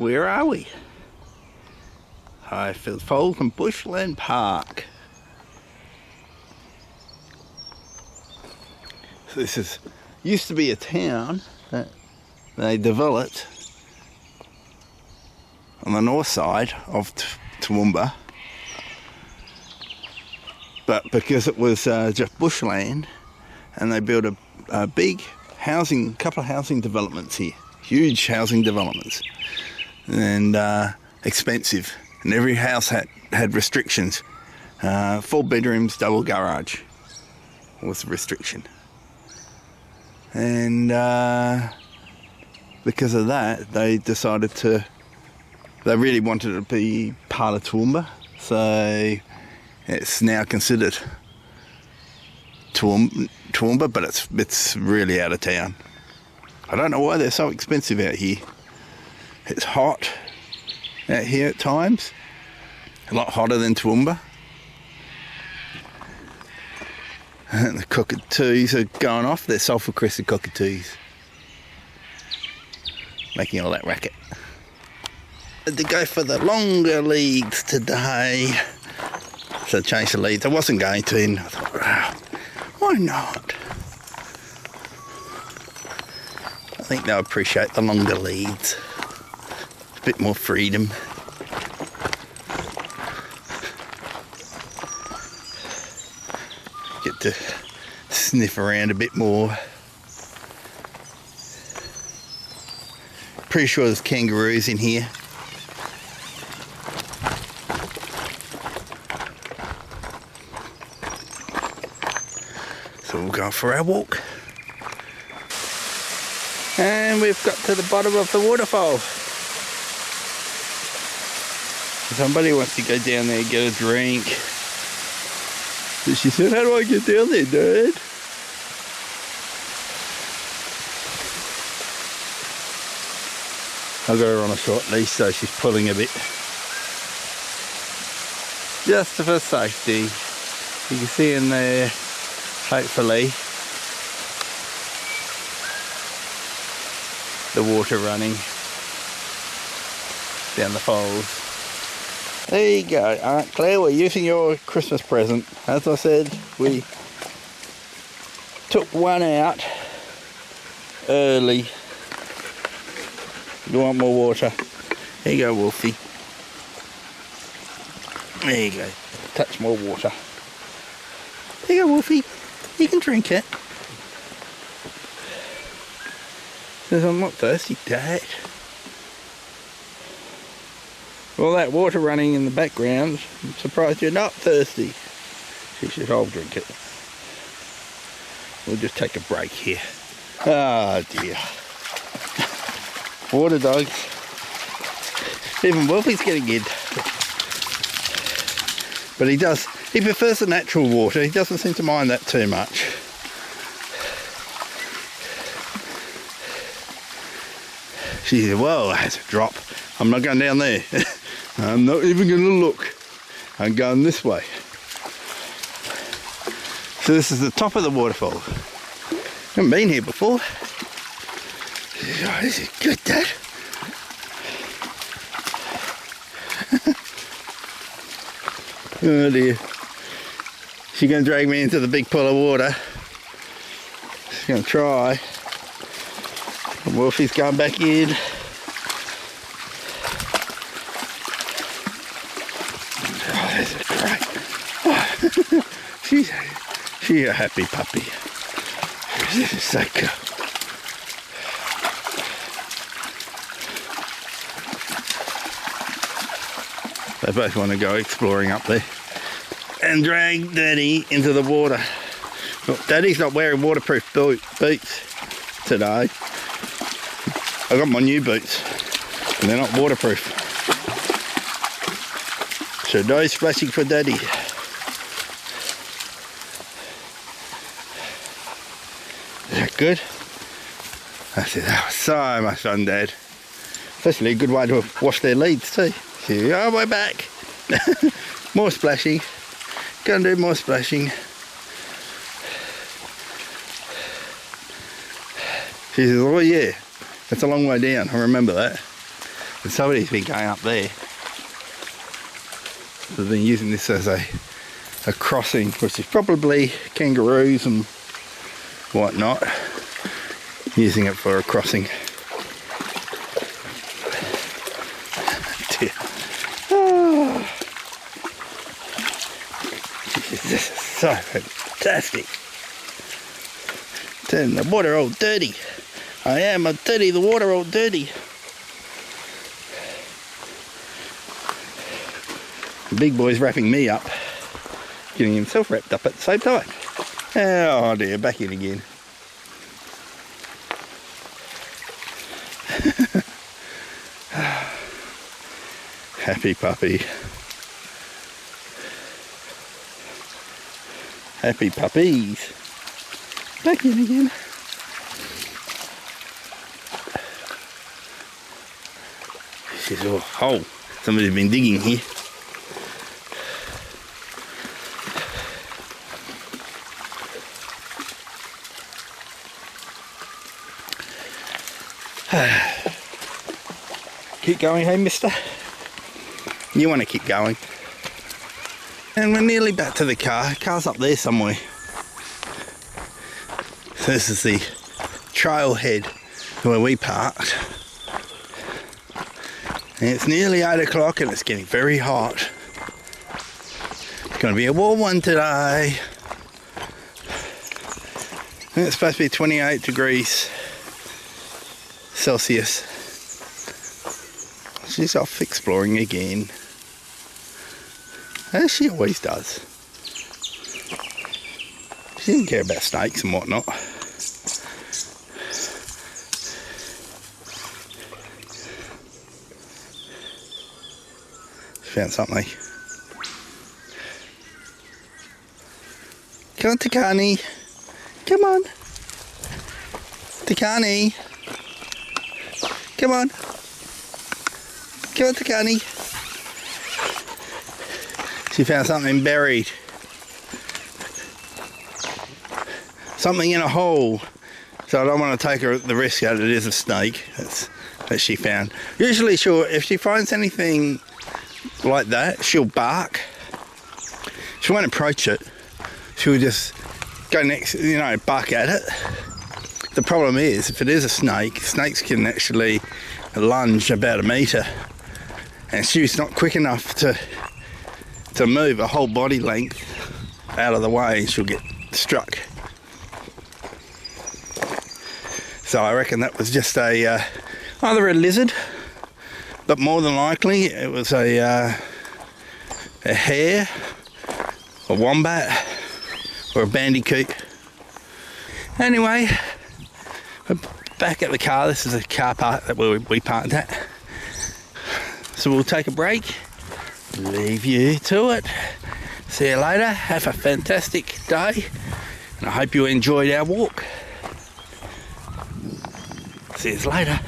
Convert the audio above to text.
Where are we? Highfields, Folsom Bushland Park. So this used to be a town that they developed on the north side of Toowoomba, but because it was just bushland, and they built a big couple of housing developments here, huge housing developments, and expensive, and every house had restrictions. 4 bedrooms, double garage was the restriction, and because of that they decided they really wanted it to be part of Toowoomba, so it's now considered Toowoomba, but it's really out of town. I don't know why they're so expensive out here. It's hot out here at times, a lot hotter than Toowoomba. And the cockatoos are going off, they're sulphur-crested cockatoos, making all that racket. To go for the longer leads today, so I changed the leads. I wasn't going to, and I thought, why not? I think they'll appreciate the longer leads. A bit more freedom. Get to sniff around a bit more. Pretty sure there's kangaroos in here. So we'll go for our walk. And we've got to the bottom of the waterfall. Somebody wants to go down there and get a drink. But she said, how do I get down there, Dad? I've got her on a short leash, so she's pulling a bit. Just for safety. You can see in there, hopefully, the water running down the falls. There you go, Aunt Claire, we're using your Christmas present. As I said, we took one out early. You want more water? There you go, Wolfie. There you go, touch more water. There you go, Wolfie, you can drink it. Says, I'm not thirsty, Dad. All that water running in the background, I'm surprised you're not thirsty. She says, I'll drink it. We'll just take a break here. Oh dear. Water dogs. Even Wolfie's getting in. But he prefers the natural water. He doesn't seem to mind that too much. She said, whoa, that's a drop. I'm not going down there. I'm not even going to look. I'm going this way. So this is the top of the waterfall. Haven't been here before. Oh, this is good, Dad. Oh dear. She's going to drag me into the big pool of water. She's going to try. And Wolfie's going back in. Oh, this is great. Oh, she's a happy puppy. This is so cool. They both want to go exploring up there and drag Daddy into the water. Look, Daddy's not wearing waterproof boots today. I got my new boots and they're not waterproof. So no splashing for Daddy. Is that good? I said, that was so much fun, Dad. Especially a good way to wash their leads too. See, oh, we're back. More splashing. Gonna do more splashing. She says, oh yeah, that's a long way down. I remember that. And somebody's been going up there. They've been using this as a crossing, which is probably kangaroos and whatnot, using it for a crossing. Oh, this is so fantastic. Turn the water all dirty. I'm dirty, the water all dirty. The big boy's wrapping me up, getting himself wrapped up at the same time. Oh dear, back in again. Happy puppy. Happy puppies. Back in again. This is all hole. Somebody's been digging here. Keep going, hey mister? You want to keep going. And we're nearly back to the car. Car's up there somewhere. So this is the trailhead where we parked. And it's nearly 8 o'clock and it's getting very hot. It's going to be a warm one today. And it's supposed to be 28 degrees Celsius. She's off exploring again, as she always does. She doesn't care about snakes and whatnot. She found something. Come on, Tikaani. Come on. Tikaani. Come on. Come on, Tikaani. She found something buried. Something in a hole. So I don't want to take her the risk that it is a snake that she found. Usually if she finds anything like that, she'll bark. She won't approach it. She'll just go next, bark at it. The problem is, if it is a snake, snakes can actually lunge about 1 metre. And she's not quick enough to move a whole body length out of the way and she'll get struck. So I reckon that was just either a lizard, but more than likely it was a hare, a wombat, or a bandicoot. Anyway, we're back at the car. This is a car park that we parked at. So we'll take a break, leave you to it. See you later. Have a fantastic day. And I hope you enjoyed our walk. See you later.